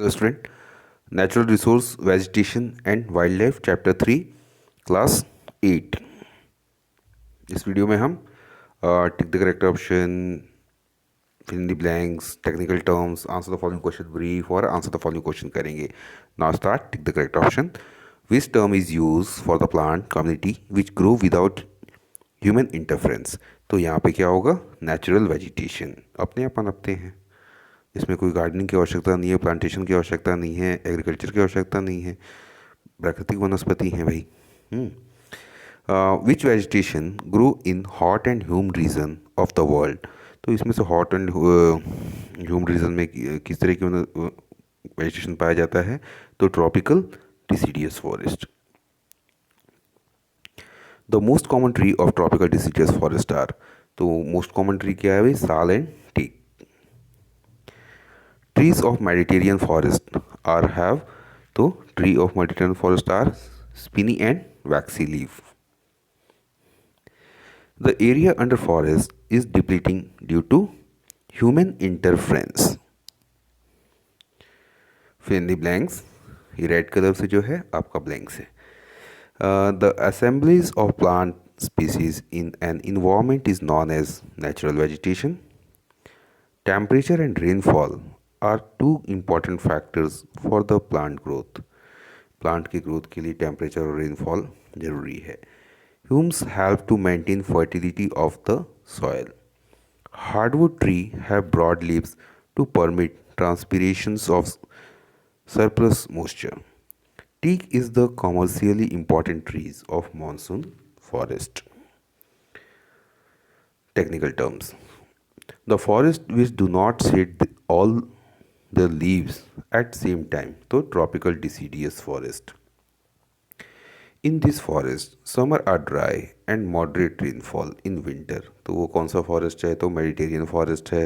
Hello student, Natural Resource, Vegetation and Wildlife Chapter 3 Class 8। इस video में हम tick the correct option, fill in the blanks, technical terms, answer the following question brief और answer the following question करेंगे। Now start tick the correct option. Which term is use for the plant community which grow without human interference. तो यहाँ पे क्या होगा? Natural vegetation, अपने आप पनपते हैं, इसमें कोई गार्डनिंग की आवश्यकता नहीं है, प्लांटेशन की आवश्यकता नहीं है, एग्रीकल्चर की आवश्यकता नहीं है, प्राकृतिक वनस्पति हैं भाई। Which vegetation grow in hot and humid region of the world. तो इसमें से हॉट एंड ह्यूम रीजन में किस तरह की वेजिटेशन पाया जाता है? तो tropical deciduous forest. The most common tree of tropical deciduous forest are. तो मोस्ट कॉमन ट्री क्या है भाई? Sal and teak. Trees of Mediterranean forest are have तो tree of Mediterranean forest are spiny and waxy leaf. The area under forest is depleting due to human interference. Fill in the blanks. ये red colour से जो है आपका blanks है. The assemblies of plant species in an environment is known as natural vegetation. Temperature and rainfall are two important factors for the plant growth. Plant की growth के लिए temperature और रेनफॉल जरूरी है। Humus help to maintain fertility of the soil. Hardwood tree have broad leaves to permit transpirations of surplus moisture. Teak is the commercially important trees of monsoon forest. Technical terms. The forest which do not shed all the leaves at same time, तो tropical deciduous forest. In this forest, summer are dry and moderate rainfall in winter. तो वो कौन सा forest है? तो Mediterranean forest है।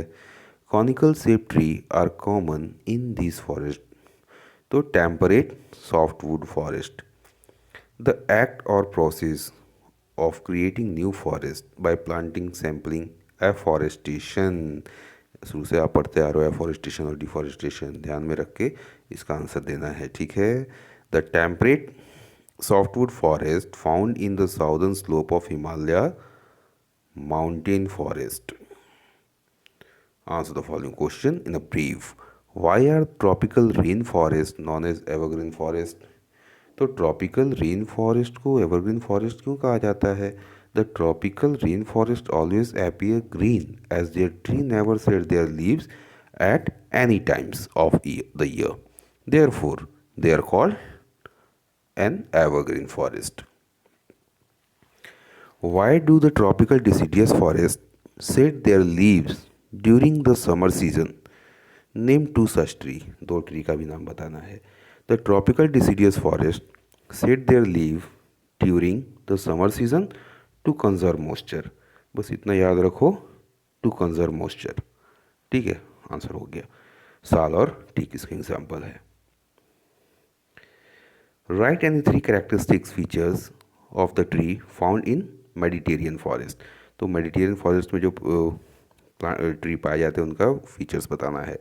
Conical shaped tree are common in this forest. तो temperate softwood forest. The act or process of creating new forest by planting, sampling, afforestation. शुरू से आप पढ़ते आ रहे हो एफॉरेस्टेशन और डिफॉरेस्टेशन, ध्यान में रख के इसका आंसर देना है, ठीक है। The temperate softwood forest found in the southern slope of Himalaya mountain forest. Answer the following question in a brief. Why are tropical rain forest known as evergreen forest. तो ट्रॉपिकल रेन फॉरेस्ट को evergreen forest क्यों कहा जाता है? The tropical rainforest always appear green as their tree never shed their leaves at any times of the year. Therefore, they are called an evergreen forest. Why do the tropical deciduous forests shed their leaves during the summer season? Name two such tree. दो tree का भी नाम बताना है। The tropical deciduous forest shed their leaves during the summer season to conserve moisture. बस इतना याद रखो, टू कंजर्व मॉइस्चर, ठीक है, आंसर हो गया। साल और टीक इसके एग्जाम्पल है। Right any three characteristics features of the tree found in Mediterranean forest. तो मेडिटेरियन फॉरेस्ट में जो ट्री पाए जाते हैं उनका फीचर्स बताना है।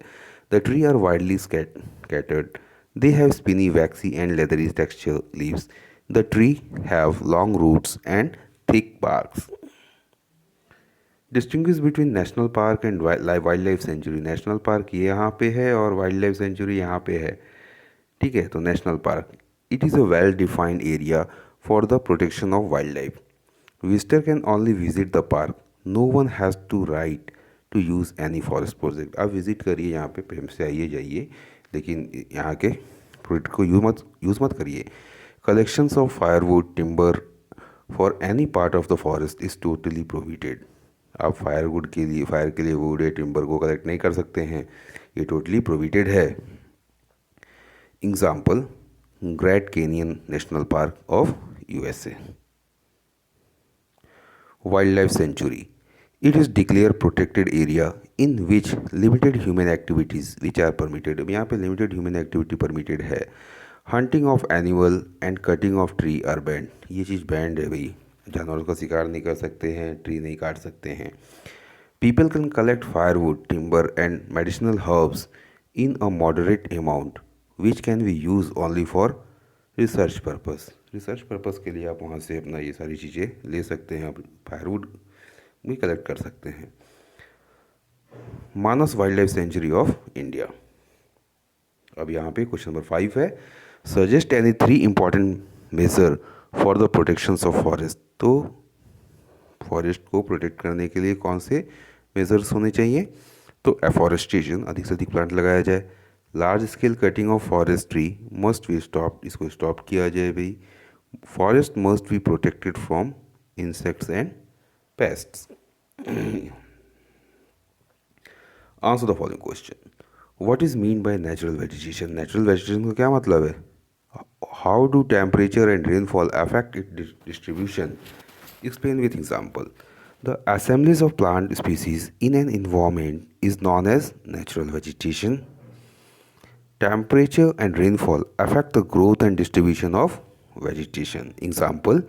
The tree are widely scattered. They have spiny, waxy and leathery texture leaves. The tree have long roots and thick barks. Distinguish between national park and wild life century. National park ये यहाँ पे है और wild life century यहाँ पे है, ठीक है। तो national park, it is a well defined area for the protection of wild life. Visitor can only visit the park, no one has to right to use any forest project. आप visit करिए यहाँ पे, प्रेम से आइए जाइए, लेकिन यहाँ के प्रोजेक्ट को यूज़ मत करिए। Collections of firewood timber for any part of the forest is totally prohibited. आप फायर के लिए वुड या टिम्बर को कलेक्ट नहीं कर सकते हैं, ये टोटली प्रोहिबिटेड है। Example, Grand Canyon National Park of USA। Wild life sanctuary, it is declare protected area in which limited human activities which are permitted. यहाँ पे लिमिटेड ह्यूमन एक्टिविटी परमिटेड है। Hunting of animal and cutting of tree are banned. ये चीज़ band है भाई, जानवरों का शिकार नहीं कर सकते हैं, ट्री नहीं काट सकते हैं। People can collect firewood, timber and medicinal herbs in a moderate amount which can be used only for research purpose. Research purpose के लिए आप वहाँ से अपना ये सारी चीज़ें ले सकते हैं, आप फायरवुड भी कलेक्ट कर सकते हैं। Manas wild life sanctuary of India. अब यहाँ पे क्वेश्चन नंबर 5 है, suggest any 3 important major for the protections of forest. तो फॉरेस्ट को प्रोटेक्ट करने के लिए कौन से मेजर्स होने चाहिए? तो एफॉरेस्टेशन, अधिक से अधिक प्लांट लगाया जाए। Large scale cutting of forest tree must be stop, इसको स्टॉप किया जाए भाई। Forest must be protected from insects and pests. Answer the following question, what is mean by natural vegetation? Natural vegetation का क्या मतलब है? How do temperature and rainfall affect it distribution? Explain with example. The assemblies of plant species in an environment is known as natural vegetation. Temperature and rainfall affect the growth and distribution of vegetation. Example,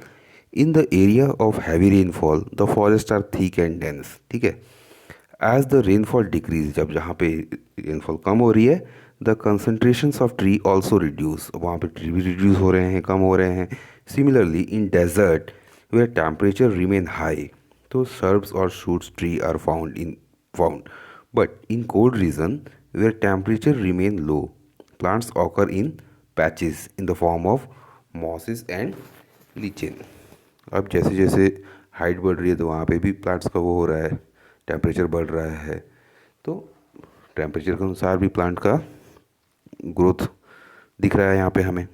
in the area of heavy rainfall, the forests are thick and dense. ठीक है, as the rainfall decrease, जब जहाँ पे rainfall कम हो रही है, the concentrations of tree also reduce, वहाँ पे tree भी reduce हो रहे हैं, कम हो रहे हैं. Similarly, in desert where temperature remain high, so shrubs or shoots tree are found. But in cold region where temperature remain low, plants occur in patches in the form of mosses and lichen. अब जैसे जैसे height बढ़ रही है तो वहाँ पे भी प्लांट्स का वो हो रहा है, टेम्परेचर बढ़ रहा है, तो टेम्परेचर के अनुसार भी प्लांट का ग्रोथ दिख रहा है यहाँ पे हमें।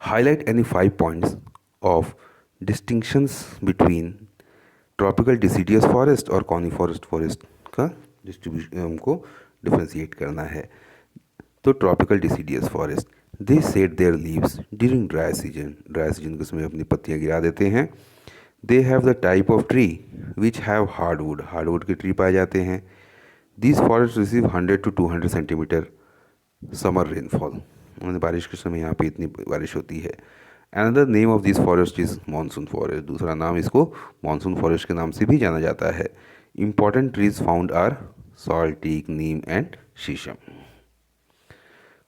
Highlight any 5 points of distinctions between tropical deciduous forest और coniferous forest का डिस्ट्रीब्यूशन हमको डिफ्रेंशिएट करना है। तो tropical deciduous forest, they set there leaves during dry season, dry season के समय अपनी पत्तियाँ गिरा देते हैं। They have the type of tree which have hardwood, hardwood के ट्री पाए जाते हैं। This forest receive 100 to 200 centimetre summer rainfall, बारिश के समय यहाँ पे इतनी बारिश होती है। Another name of this forest is monsoon forest, दूसरा नाम इसको मानसून फॉरेस्ट के नाम से भी जाना जाता है। Important trees found are sal teak, neem and shisham.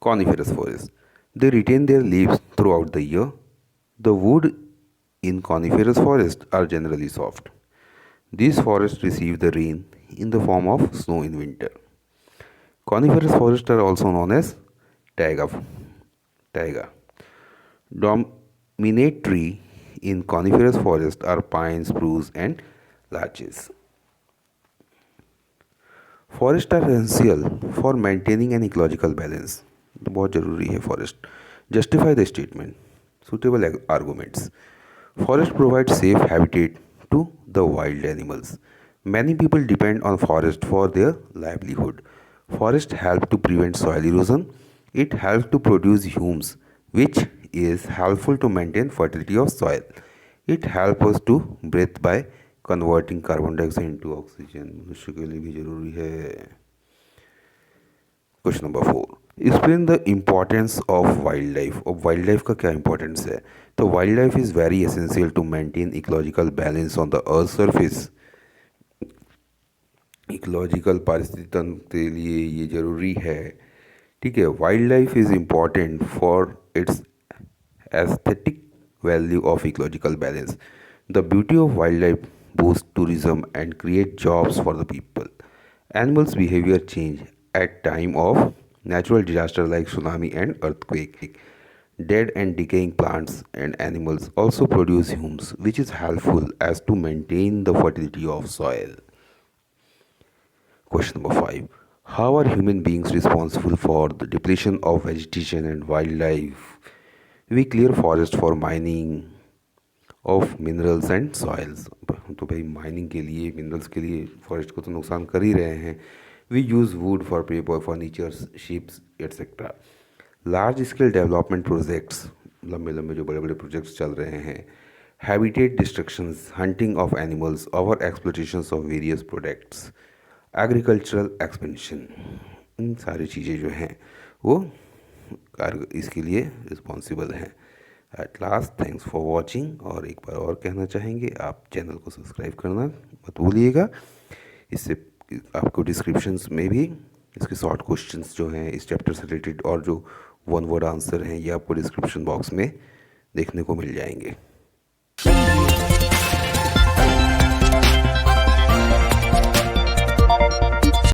Coniferous forest, they retain their leaves throughout the year. The wood in coniferous forest are generally soft. These forests receive the rain in the form of snow in winter. Coniferous forests are also known as taiga. Taiga. Dominate tree in coniferous forest are pine, spruce and larches. Forests are essential for maintaining an ecological balance. तो बहुत ज़रूरी है forest. Justify the statement, suitable arguments. Forest provide safe habitat to the wild animals. Many people depend on forest for their livelihood. Forest help to prevent soil erosion. It help to produce humus which is helpful to maintain fertility of soil. It help us to breathe by converting carbon dioxide into oxygen, मनुष्य के लिए भी जरूरी है। Question number 4, explain the importance of wild life. और wild life का क्या importance है? तो wild life is very essential to maintain ecological balance on the earth surface. Ecological पारिस्थितिकी तंत्र के लिए ये ज़रूरी है, ठीक है। Wild life is important for its aesthetic value of ecological balance. The beauty of wild life boost tourism and create jobs for the people. Animals' behavior change at time of natural disaster like tsunami and earthquake. Dead and decaying plants and animals also produce humus, which is helpful as to maintain the fertility of soil. Question number 5. How are human beings responsible for the depletion of vegetation and wildlife? We clear forest for mining of minerals and soils. तो भाई mining के लिए, minerals के लिए forest को तो नुकसान कर ही रहे हैं। We use wood for paper, furnitures, ships etcetera. Large scale development projects, लंबे लंबे जो बड़े बड़े प्रोजेक्ट्स चल रहे हैं। Habitat destructions, hunting of animals, over exploitations of various products, agricultural expansion, इन सारी चीज़ें जो हैं वो इसके लिए रिस्पॉन्सिबल हैं। At last, thanks for watching. और एक बार और कहना चाहेंगे, आप चैनल को सब्सक्राइब करना मत भूलिएगा। इससे आपको डिस्क्रिप्शंस में भी इसके शॉर्ट क्वेश्चंस जो हैं इस चैप्टर से रिलेटेड और जो वन वर्ड आंसर हैं ये आपको डिस्क्रिप्शन बॉक्स में देखने को मिल जाएंगे।